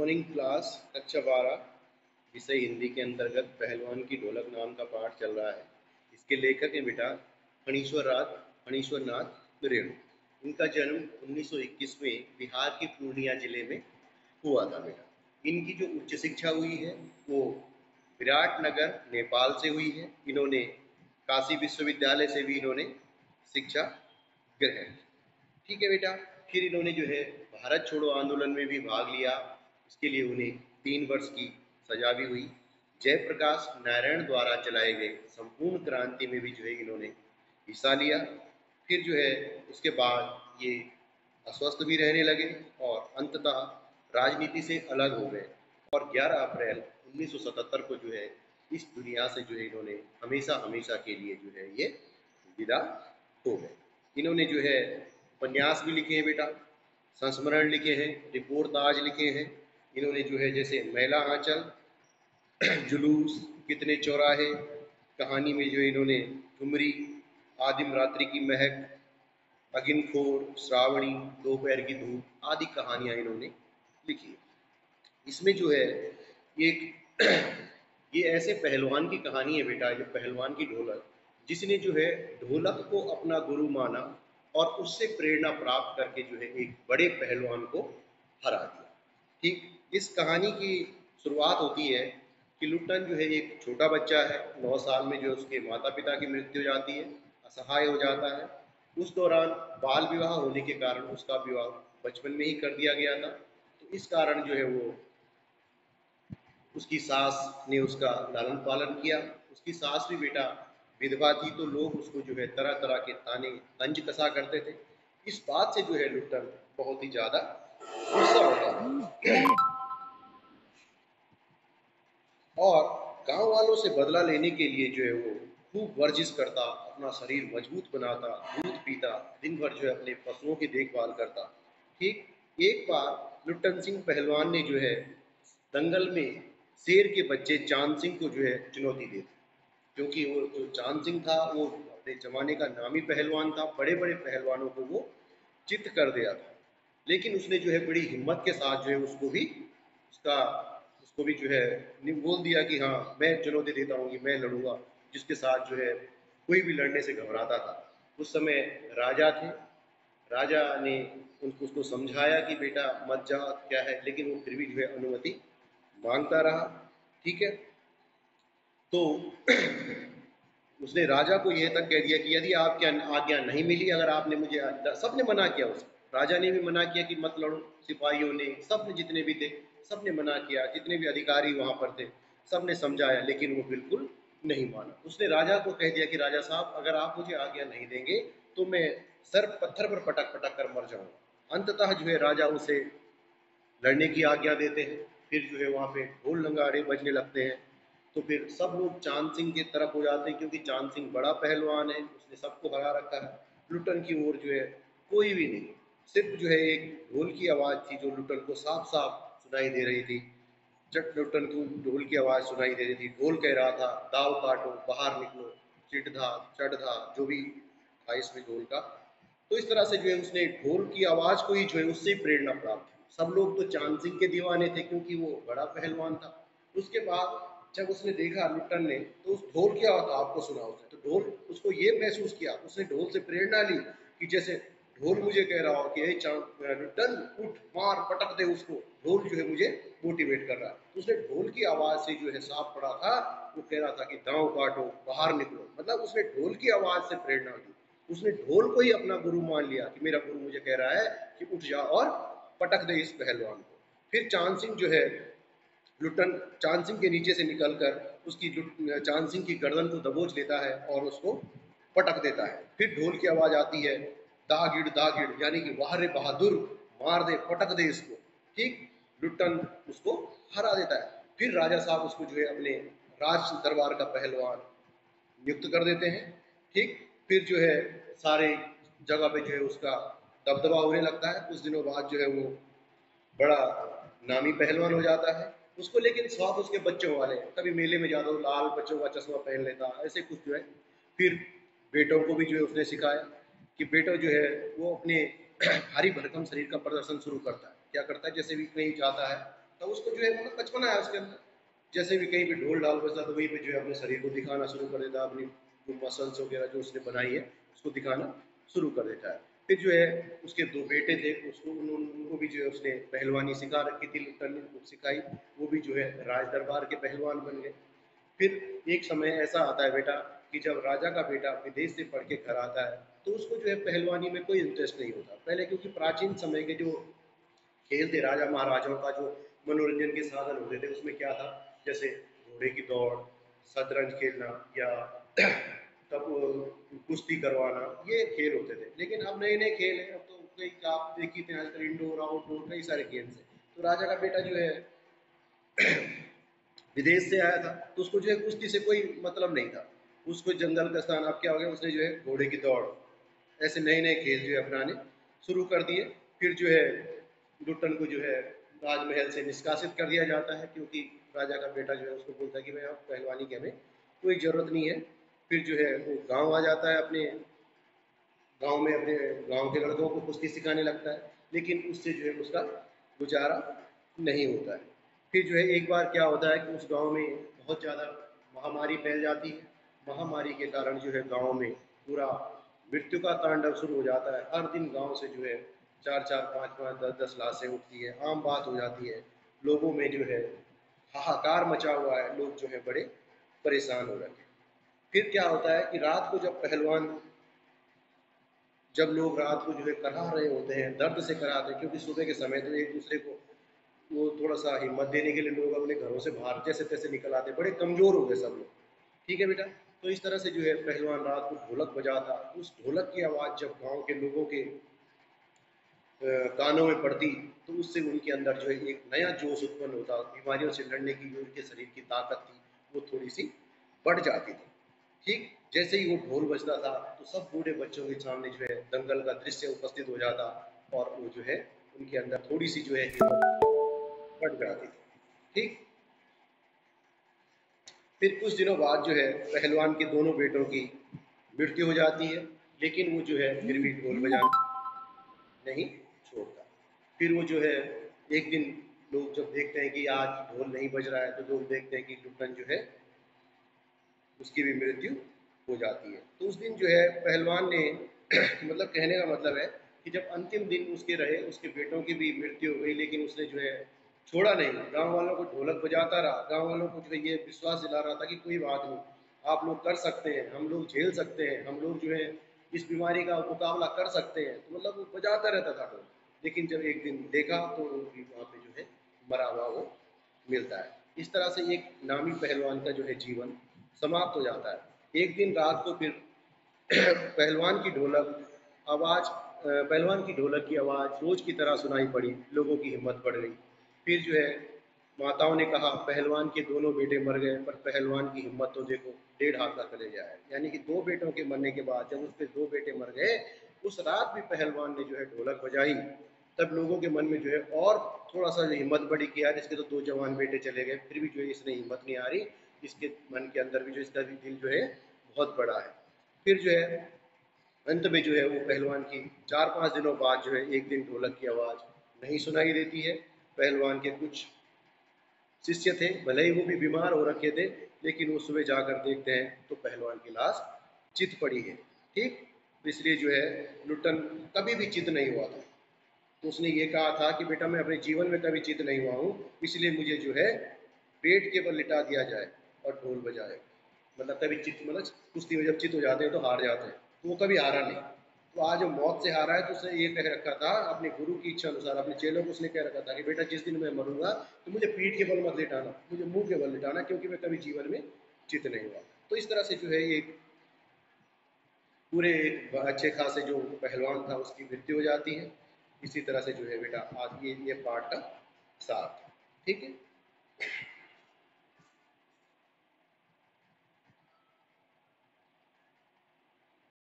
Morning class कक्षा 12 विषय हिंदी के अंतर्गत पहलवान की ढोलक नाम का पाठ चल रहा है। इसके लेखक हैं बेटा फणीश्वर नाथ रेणु। इनका जन्म 1921 में बिहार के पूर्णिया जिले में हुआ था बेटा। इनकी जो उच्च शिक्षा हुई है वो विराटनगर नेपाल से हुई है। इन्होंने काशी विश्वविद्यालय से भी इन्होंने शिक्षा ग्रहण की। ठीक है बेटा। फिर इन्होंने जो है भारत छोड़ो आंदोलन में भी भाग लिया। इसके लिए उन्हें 3 वर्ष की सजा भी हुई। जयप्रकाश नारायण द्वारा चलाए गए संपूर्ण क्रांति में भी जो है इन्होंने हिस्सा लिया। फिर जो है उसके बाद ये अस्वस्थ भी रहने लगे और अंततः राजनीति से अलग हो गए और 11 अप्रैल 1977 को जो है इस दुनिया से जो है इन्होंने हमेशा हमेशा के लिए जो है ये विदा हो गए। इन्होंने जो है उपन्यास भी लिखे हैं बेटा, संस्मरण लिखे हैं, रिपोर्टाज लिखे हैं। इन्होंने जो है जैसे मैला आंचल, जुलूस, कितने चौराहे, कहानी में जो इन्होंने ठुमरी, आदिम रात्रि की महक, अगिनखोर, श्रावणी, दोपहर की धूप आदि कहानियां इन्होंने लिखी। इसमें जो है एक ये ऐसे पहलवान की कहानी है बेटा, ये पहलवान की ढोलक, जिसने जो है ढोलक को अपना गुरु माना और उससे प्रेरणा प्राप्त करके जो है एक बड़े पहलवान को हरा दिया। ठीक, इस कहानी की शुरुआत होती है कि लुट्टन जो है एक छोटा बच्चा है, 9 साल में जो उसके माता पिता की मृत्यु हो जाती है, असहाय हो जाता है। उस दौरान बाल विवाह होने के कारण उसका विवाह बचपन में ही कर दिया गया था। तो इस कारण जो है वो उसकी सास ने उसका लालन पालन किया। उसकी सास भी बेटा विधवा थी, तो लोग उसको जो है तरह तरह के ताने तंज कसा करते थे। इस बात से जो है लुट्टन बहुत ही ज़्यादा गुस्सा होता था और गांव वालों से बदला लेने के लिए जो है वो खूब वर्जिश करता, अपना शरीर मजबूत बनाता, दूध पीता, दिन भर जो है अपने पशुओं की देखभाल करता। ठीक, एक बार लुट्टन सिंह पहलवान ने जो है दंगल में शेर के बच्चे चांद सिंह को जो है चुनौती दी, क्योंकि वो जो चांद सिंह था वो अपने जमाने का नामी पहलवान था, बड़े बड़े पहलवानों को वो चित्त कर दिया था। लेकिन उसने जो है बड़ी हिम्मत के साथ जो है उसको भी जो है बोल दिया कि हाँ मैं चुनौती देता हूँ कि मैं लड़ूंगा, जिसके साथ जो है कोई भी लड़ने से घबराता था। उस समय राजा थे, राजा ने उसको समझाया कि बेटा मत जा, क्या है, लेकिन वो फिर भी जो है अनुमति मांगता रहा। ठीक है, तो उसने राजा को यह तक कह दिया कि यदि आपकी आज्ञा नहीं मिली, अगर आपने मुझे सबने मना किया, उसे राजा ने भी मना किया कि मत लड़ो, सिपाहियों ने, सबने जितने भी थे सबने मना किया, जितने भी अधिकारी वहां पर थे सबने समझाया, लेकिन वो बिल्कुल नहीं माना। उसने राजा को कह दिया कि राजा साहब अगर आप मुझे आज्ञा नहीं देंगे तो मैं सर पत्थर पर पटक पटक कर मर जाऊंगा। अंततः जो है राजा उसे लड़ने की आज्ञा देते हैं। फिर जो है वहाँ पे ढोल नगाड़े बजने लगते हैं। तो फिर सब लोग चांद सिंह की तरफ हो जाते हैं, क्योंकि चांद सिंह बड़ा पहलवान है, उसने सबको हरा रखा है। लुट्टन की ओर जो है कोई भी नहीं, सिर्फ जो है एक ढोल की आवाज़ थी जो लुट्टन को साफ साफ सुनाई दे रही थी। जब लुट्टन को ढोल की आवाज़ सुनाई दे रही थी, ढोल कह रहा था दाव काटो, बाहर निकलो, चिटधा चढ़धा, जो भी था इसमें ढोल का। तो इस तरह से जो है उसने ढोल की आवाज़ को ही जो है उससे प्रेरणा प्राप्त की। सब लोग तो चांद सिंह के दीवाने थे, क्योंकि वो बड़ा पहलवान था। उसके बाद जब उसने देखा लुट्टन ने, तो उस ढोल की आवाज़ आपको सुना उसने, तो ढोल उसको ये महसूस किया, उसने ढोल से प्रेरणा ली कि जैसे ढोल मुझे कह रहा हो कि लुट्टन उठ, मार, पटक दे उसको, ढोल जो है मुझे मोटिवेट कर रहा है। तो उसने ढोल की आवाज़ से जो है साफ पड़ा था, वो कह रहा था कि दांव काटो, बाहर निकलो, मतलब उसने ढोल की आवाज़ से प्रेरणा ली। उसने ढोल को ही अपना गुरु मान लिया कि मेरा गुरु मुझे कह रहा है कि उठ जा और पटक दे इस पहलवान को। फिर चांद सिंह जो है लुट्टन चांद सिंह के नीचे से निकलकर उसकी चांद सिंह की गर्दन को दबोच लेता है और उसको पटक देता है। फिर ढोल की आवाज़ आती है दागिड़ दागिड़, यानी कि वाह रे बहादुर, मार दे, पटक दे इसको। ठीक, लुट्टन उसको हरा देता है। फिर राजा साहब उसको जो है अपने राज दरबार का पहलवान नियुक्त कर देते हैं। ठीक, फिर जो है सारे जगह पे जो है उसका दबदबा होने लगता है। कुछ दिनों बाद जो है वो बड़ा नामी पहलवान हो जाता है। उसको लेकिन शौक उसके बच्चों वाले, कभी मेले में जाता, लाल बच्चों का चश्मा पहन लेता, ऐसे कुछ जो है। फिर बेटों को भी जो है उसने सिखाया कि बेटा जो है वो अपने भारी भरकम शरीर का प्रदर्शन शुरू करता है। क्या करता है, जैसे भी कहीं जाता है तो उसको जो है मतलब बचपना है उसके अंदर, जैसे भी कहीं पे ढोल ढाल बजता तो वहीं पे जो है अपने शरीर को दिखाना शुरू कर देता है, अपनी जो मसल्स वगैरह जो उसने बनाई है उसको दिखाना शुरू कर देता है। फिर जो है उसके दो बेटे थे, उसको उनको भी जो है उसने पहलवानी सिखा रखी थी, लुट्टन ने सिखाई, वो भी जो है राज दरबार के पहलवान बन गए। फिर एक समय ऐसा आता है बेटा कि जब राजा का बेटा विदेश से पढ़ के घर आता है तो उसको जो है पहलवानी में कोई इंटरेस्ट नहीं होता पहले, क्योंकि प्राचीन समय के जो खेल थे राजा महाराजाओं का जो मनोरंजन के साधन होते थे उसमें क्या था, जैसे घोड़े की दौड़, शतरंज खेलना या तब कुश्ती करवाना, ये खेल होते थे। लेकिन अब नए नए खेल हैं, अब तो कई आप देखिए थे आजकल इंडोर आउटडोर कई सारे गेम्स हैं। तो राजा का बेटा जो है विदेश से आया था तो उसको जो है कुश्ती से कोई मतलब नहीं था, उसको जंगल का स्थान, अब क्या हो गया उसने जो है घोड़े की दौड़, ऐसे नए नए खेल जो है अपनाने शुरू कर दिए। फिर जो है लुट्टन को जो है राजमहल से निष्कासित कर दिया जाता है, क्योंकि राजा का बेटा जो है उसको बोलता है कि भाई आप पहलवानी की हमें कोई ज़रूरत नहीं है। फिर जो है वो गांव आ जाता है, अपने गांव में अपने गांव के लड़कों को कुश्ती सिखाने लगता है, लेकिन उससे जो है उसका गुजारा नहीं होता है। फिर जो है एक बार क्या होता है कि उस गांव में बहुत ज़्यादा महामारी फैल जाती है, महामारी के कारण जो है गांव में पूरा मृत्यु का तांडव शुरू हो जाता है। हर दिन गांव से जो है चार चार पाँच पाँच दस दस लाशें उठती है, आम बात हो जाती है, लोगों में जो है हाहाकार मचा हुआ है, लोग जो है बड़े परेशान हो रहे हैं। फिर क्या होता है कि रात को जब पहलवान, जब लोग रात को जो है करा रहे होते हैं, दर्द से कराते हैं, क्योंकि सुबह के समय तो एक दूसरे को वो थोड़ा सा हिम्मत देने के लिए लोग अपने घरों से बाहर जैसे तैसे निकल आते, बड़े कमज़ोर हो गए सब लोग। ठीक है बेटा, तो इस तरह से जो है पहलवान रात को ढोलक बजाता, उस ढोलक की आवाज़ जब गांव के लोगों के कानों में पड़ती तो उससे उनके अंदर जो है एक नया जोश उत्पन्न होता, बीमारियों से लड़ने की जो उनके शरीर की ताकत थी वो थोड़ी सी बढ़ जाती थी। ठीक जैसे ही वो ढोल बजता था तो सब बूढ़े बच्चों के सामने जो है दंगल का दृश्य उपस्थित हो जाता, और वो जो है उनके अंदर थोड़ी सी जो है हिम्मत बढ़ जाती थी। ठीक, फिर कुछ दिनों बाद जो है पहलवान के दोनों बेटों की मृत्यु हो जाती है, लेकिन वो जो है फिर भी ढोल बजाना नहीं छोड़ता। फिर वो जो है एक दिन लोग जब देखते हैं कि आज ढोल नहीं बज रहा है तो लोग देखते हैं कि लुट्टन जो है उसकी भी मृत्यु हो जाती है। तो उस दिन जो है पहलवान ने मतलब कहने का मतलब है कि जब अंतिम दिन उसके रहे, उसके बेटों की भी मृत्यु हो गई, लेकिन उसने जो है छोड़ा नहीं, गांव वालों को ढोलक बजाता रहा, गांव वालों को जो है ये विश्वास दिला रहा था कि कोई बात नहीं, आप लोग कर सकते हैं, हम लोग झेल सकते हैं, हम लोग जो है इस बीमारी का मुकाबला कर सकते हैं। तो मतलब वो बजाता रहता था ढोल। लेकिन जब एक दिन देखा तो वो भी वहाँ पे जो है मरा हुआ वो मिलता है। इस तरह से एक नामी पहलवान का जो है जीवन समाप्त हो जाता है। एक दिन रात को फिर पहलवान की ढोलक आवाज़ पहलवान की ढोलक की आवाज़ रोज की तरह सुनाई पड़ी, लोगों की हिम्मत बढ़ गई। फिर जो है माताओं ने कहा पहलवान के दोनों बेटे मर गए, पर पहलवान की हिम्मत तो देखो, डेढ़ हाथ का कलेजा है। यानी कि दो बेटों के मरने के बाद जब उसके दो बेटे मर गए, उस रात भी पहलवान ने जो है ढोलक बजाई। तब लोगों के मन में जो है और थोड़ा सा जो हिम्मत बढ़ी कि यार इसके तो दो जवान बेटे चले गए, फिर भी जो है इसने हिम्मत नहीं आ रही, इसके मन के अंदर भी जो इसका भी दिल जो है बहुत बड़ा है। फिर जो है अंत में जो है वो पहलवान की 4-5 दिनों बाद जो है एक दिन ढोलक की आवाज़ नहीं सुनाई देती है। पहलवान के कुछ शिष्य थे, भले ही वो भी बीमार हो रखे थे, लेकिन वो सुबह जाकर देखते हैं तो पहलवान की लाश चित पड़ी है। ठीक, तो इसलिए जो है लुट्टन कभी भी चित नहीं हुआ था। तो उसने ये कहा था कि बेटा मैं अपने जीवन में कभी चित नहीं हुआ हूँ, इसलिए मुझे जो है पेट के बल लिटा दिया जाए और ढोल बजाए। मतलब कभी चित, मतलब कुश्ती में जब चित हो जाते हैं तो हार जाते हैं, तो वो कभी हारा नहीं। तो आज वो मौत से हारा है तो उसने ये कह रखा था अपने गुरु की इच्छा अनुसार, अपने चेलों को उसने कह रखा था कि बेटा जिस दिन मैं मरूंगा तो मुझे पीठ के बल मत लिटाना, मुझे मुंह के बल लिटाना, क्योंकि मैं कभी जीवन में चित नहीं हुआ। तो इस तरह से जो है ये पूरे एक अच्छे खासे जो पहलवान था उसकी मृत्यु हो जाती है। इसी तरह से जो है बेटा आज ये पार्ट का साथ। ठीक है।